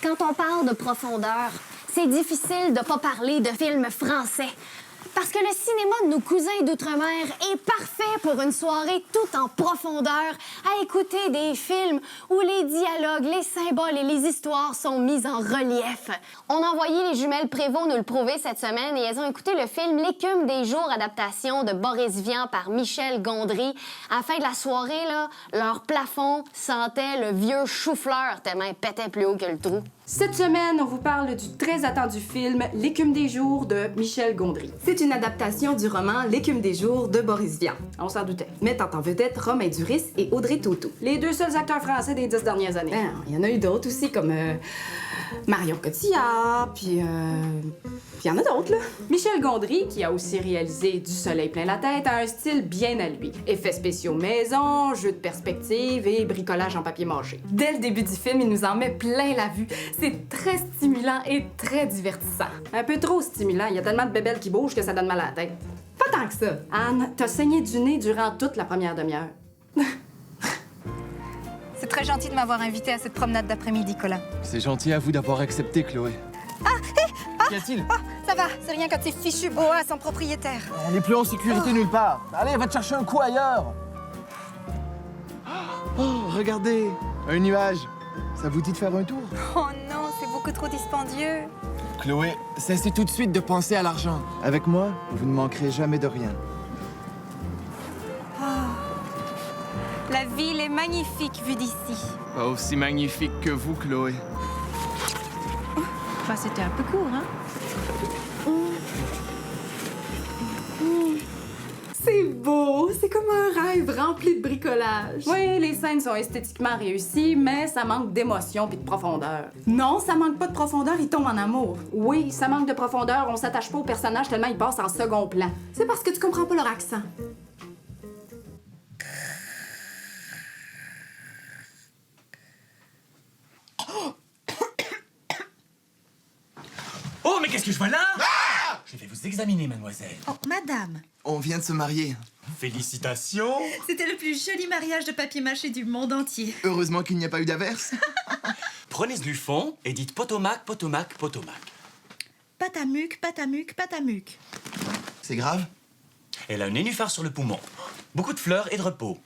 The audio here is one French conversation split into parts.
Quand on parle de profondeur, c'est difficile de pas parler de films français. Parce que le cinéma de nos cousins d'outre-mer est parfait pour une soirée tout en profondeur, à écouter des films où les dialogues, les symboles et les histoires sont mis en relief. On a envoyé les jumelles Prévost nous le prouver cette semaine et elles ont écouté le film L'écume des jours, adaptation de Boris Vian par Michel Gondry. À la fin de la soirée, là, leur plafond sentait le vieux chou-fleur tellement il pétait plus haut que le trou. Cette semaine, on vous parle du très attendu film L'écume des jours de Michel Gondry. C'est une adaptation du roman L'écume des jours de Boris Vian. On s'en doutait. Mettant en vedette Romain Duris et Audrey Tautou. Les deux seuls acteurs français des 10 dernières années. Ben, il y en a eu d'autres aussi, comme Marion Cotillard, puis il y en a d'autres, là. Michel Gondry, qui a aussi réalisé Du soleil plein la tête, a un style bien à lui. Effets spéciaux maison, jeux de perspective et bricolage en papier mâché. Dès le début du film, il nous en met plein la vue. C'est très stimulant et très divertissant. Un peu trop stimulant, il y a tellement de bébelles qui bougent que ça donne mal à la tête. Pas tant que ça. Anne, t'as saigné du nez durant toute la première demi-heure. C'est très gentil de m'avoir invité à cette promenade d'après-midi, Colin. C'est gentil à vous d'avoir accepté, Chloé. Qu'y a-t-il? Ça va, c'est rien quand ces fichus boas sont propriétaires. On n'est plus en sécurité nulle part. Allez, va te chercher un coup ailleurs. Oh, regardez, un nuage. Ça vous dit de faire un tour? Oh non, c'est beaucoup trop dispendieux. Chloé, cessez tout de suite de penser à l'argent. Avec moi, vous ne manquerez jamais de rien. La ville est magnifique vue d'ici. Pas aussi magnifique que vous, Chloé. Enfin, c'était un peu court, hein? C'est beau! C'est comme un rêve rempli de bricolage. Oui, les scènes sont esthétiquement réussies, mais ça manque d'émotion puis de profondeur. Non, ça manque pas de profondeur, il tombe en amour. Oui, ça manque de profondeur, on s'attache pas aux personnages tellement ils passent en second plan. C'est parce que tu comprends pas leur accent. Oh, mais qu'est-ce que je vois là? Ah! Je vais vous examiner, mademoiselle. Oh, madame, On vient de se marier. Félicitations. c'était le plus joli mariage de papier mâché du monde entier. Heureusement qu'il n'y a pas eu d'averse. Prenez du fond et dites Potomac, Potomac, Potomac. Patamuc, patamuc, patamuc. C'est grave? Elle a un nénuphar sur le poumon. Beaucoup de fleurs et de repos.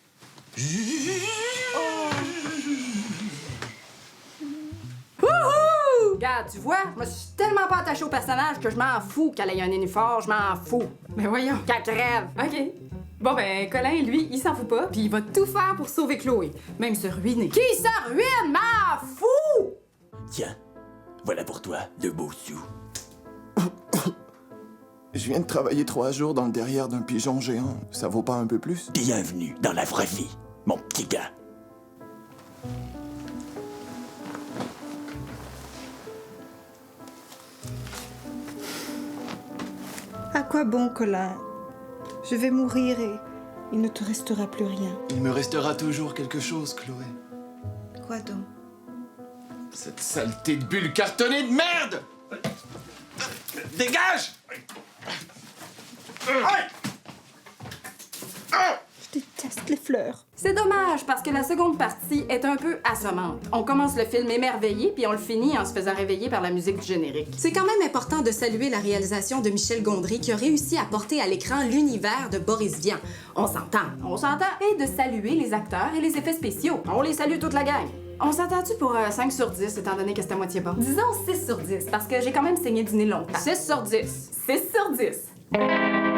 Regarde, tu vois, je me suis tellement pas attachée au personnage que je m'en fous qu'elle ait un nénuphar, je m'en fous. Ben voyons. Qu'elle crève. OK. Bon, ben, Colin, lui, il s'en fout pas, puis il va tout faire pour sauver Chloé. Même se ruiner. Qui se ruine, m'en fous! Tiens, voilà pour toi, le beau sou. Je viens de travailler 3 jours dans le derrière d'un pigeon géant. Ça vaut pas un peu plus? Bienvenue dans la vraie vie, mon petit gars. À quoi bon, Colin? Je vais mourir et il ne te restera plus rien. Il me restera toujours quelque chose, Chloé. Quoi donc? Cette saleté de bulle cartonnée de merde! Dégage! Je déteste les fleurs. C'est dommage parce que la seconde partie est un peu assommante. On commence le film émerveillé puis on le finit en se faisant réveiller par la musique du générique. C'est quand même important de saluer la réalisation de Michel Gondry qui a réussi à porter à l'écran l'univers de Boris Vian. On s'entend. On s'entend et de saluer les acteurs et les effets spéciaux. On les salue toute la gang. On s'entend-tu pour 5 sur 10 étant donné que c'est à moitié bon? Disons 6 sur 10, parce que j'ai quand même saigné du nez longtemps. 6 sur 10. 6 sur 10.